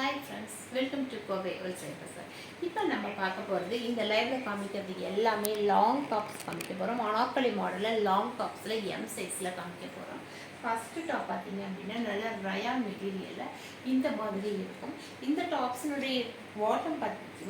Hi friends, welcome to Kovai wholesale Bazaar. இப்போ நம்ம பார்க்க போகிறது இந்த லைவில் காமிக்கிறதுக்கு எல்லாமே லாங் டாப்ஸ் காமிக்க போகிறோம். அனார்கலி மாடலில் லாங் டாப்ஸில் எம் சைஸில் காமிக்க போகிறோம். ஃபஸ்ட்டு டாப் பார்த்தீங்க அப்படின்னா நல்ல ரயான் மெட்டீரியலில் இந்த மாதிரி இருக்கும். இந்த டாப்ஸினுடைய பாட்டம்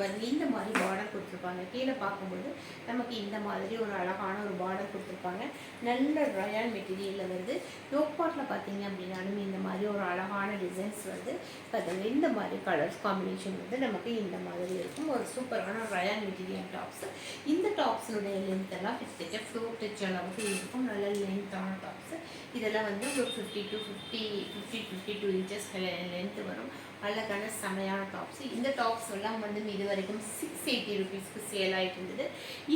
வந்து இந்த மாதிரி பார்டர் கொடுத்துருப்பாங்க. கீழே பார்க்கும்போது நமக்கு இந்த மாதிரி ஒரு அழகான ஒரு பார்டர் கொடுத்துருப்பாங்க. நல்ல ரயான் மெட்டீரியலில் வருது. யோக்பாட்டில் பார்த்தீங்க அப்படின்னாலும் இந்த மாதிரி ஒரு அழகான டிசைன்ஸ் வருது. அதில் இந்த மாதிரி கலர்ஸ் காம்பினேஷன் வந்து நமக்கு இந்த மாதிரி இருக்கும். ஒரு சூப்பரான ரயான் மெட்டீரியல் டாப்ஸ். இந்த டாப்ஸினுடைய லென்த் எல்லாம் கிட்டத்தட்ட ஃப்ளோர் டச் அளவுக்கு இருக்கும். நல்ல லென்த்தான டாப்ஸ். இதெல்லாம் வந்து ஒரு 52 இன்ச்சஸ் லென்த்து வரும். அழகான செமையான டாப்ஸ். இந்த டாப்ஸ் எல்லாம் வந்து இது வரைக்கும் 680 ருபீஸ்க்கு சேல் ஆகிட்டு இருந்தது.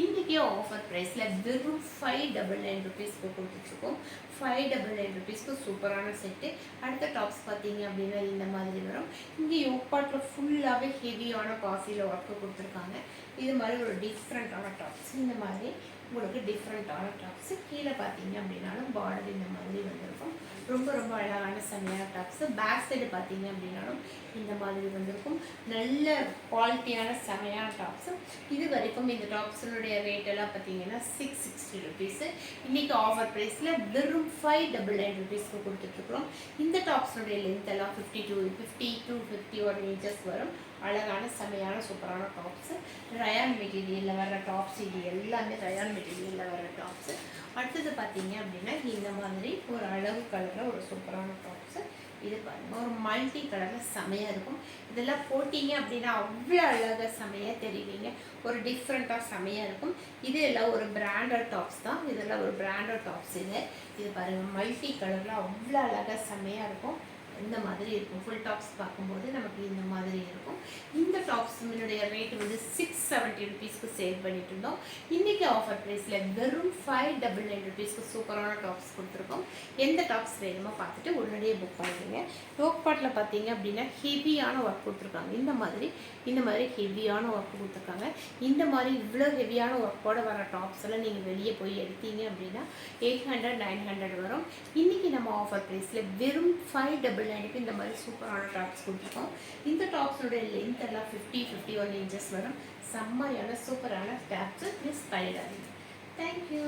இன்றைக்கி ஆஃபர் ப்ரைஸில் வெறும் 599 ருபீஸ்க்கு கொடுத்துட்ருக்கோம். 599 ருபீஸ்க்கு சூப்பரான செட்டு. அடுத்த டாப்ஸ் பார்த்தீங்க அப்படின்னா இந்த மாதிரி வரும். இங்கே யோக்பாட்டில் ஃபுல்லாகவே ஹெவியான காஃபியில் ஒர்க்கு கொடுத்துருக்காங்க. இது மாதிரி ஒரு டிஃப்ரெண்ட்டான டாப்ஸ். இந்த மாதிரி உங்களுக்கு டிஃப்ரெண்ட்டான டாப்ஸு. கீழே பார்த்தீங்க அப்படின்னாலும் பார்டர் இந்த மாதிரி வந்திருக்கும். ரொம்ப ரொம்ப அழகான செம்மையான டாப்ஸு. பேக் சைடு பார்த்தீங்க அப்படின்னாலும் இந்த மாதிரி வந்திருக்கும். நல்ல குவாலிட்டியான செமையான டாப்ஸு. இது வரைக்கும் இந்த டாப்ஸினுடைய ரேட் எல்லாம் பார்த்தீங்கன்னா 660 ருபீஸு. இன்றைக்கி ஆஃபர் ப்ரைஸில் வெறும் 599 ருபீஸ்க்கு கொடுத்துட்ருக்குறோம். இந்த டாப்ஸினுடைய லென்த் எல்லாம் 51 இன்ச்சஸ் வரும். அழகான செமையான சூப்பரான டாப்ஸு. ரயான் மெட்டீரியலில் வர்ற டாப்ஸ். இது எல்லாமே ரயான் மெட்டீரியலில் வர்ற டாப்ஸு. அடுத்தது பார்த்தீங்க அப்படின்னா இந்த மாதிரி ஒரு அழகு கலரில் ஒரு சூப்பரான டாப்ஸு. இது பாருங்கள், ஒரு மல்டி கலரில் செமையாக இருக்கும். இதெல்லாம் போட்டிங்க அப்படின்னா அவ்வளோ அழகாக செமையாக தெரிவிங்க. ஒரு டிஃப்ரெண்ட்டாக செமையாக இருக்கும். இது எல்லாம் ஒரு பிராண்டட் டாப்ஸ் தான். இதெல்லாம் ஒரு பிராண்டட் டாப்ஸ். இது பாருங்கள், மல்டி கலரில் அவ்வளோ அழகாக செமையாக இருக்கும். இந்த மாதிரி இருக்கும். ஃபுல் டாப்ஸ் பார்க்கும்போது நமக்கு இந்த மாதிரி இருக்கும். இந்த டாப்ஸினுடைய ரேட் வந்து 670 ருபீஸ்க்கு சேல் பண்ணிட்டு இருந்தோம். இன்றைக்கி ஆஃபர் ப்ரைஸில் வெறும் 599 ருபீஸ்க்கு சூப்பரான டாப்ஸ் கொடுத்துருக்கோம். எந்த டாப்ஸ் வேணுமோ பார்த்துட்டு உடனடியே புக் பண்ணிடுங்க. யோக்பாட்டில் பார்த்தீங்க அப்படின்னா ஹெவியான ஒர்க் கொடுத்துருக்காங்க. இந்த மாதிரி ஹெவியான ஒர்க் கொடுத்துருக்காங்க. இந்த மாதிரி இவ்வளோ ஹெவியான ஒர்க்கோடு வர டாப்ஸ் எல்லாம் நீங்கள் வெளியே போய் எடுத்தீங்க அப்படின்னா 800-900 வரும். இன்றைக்கி நம்ம ஆஃபர் ப்ரைஸில் வெறும் 599 இந்த மாதிரி சூப்பரான டாப்ஸ் கொடுத்துருக்கோம். இந்த டாப்ஸோடைய லென்த் எல்லாம் 51 இன்ச்சஸ் வரும். செம்மையான சூப்பரான டாப்ஸு. மிஸ் பண்ணிடாதீங்க. தேங்க்யூ.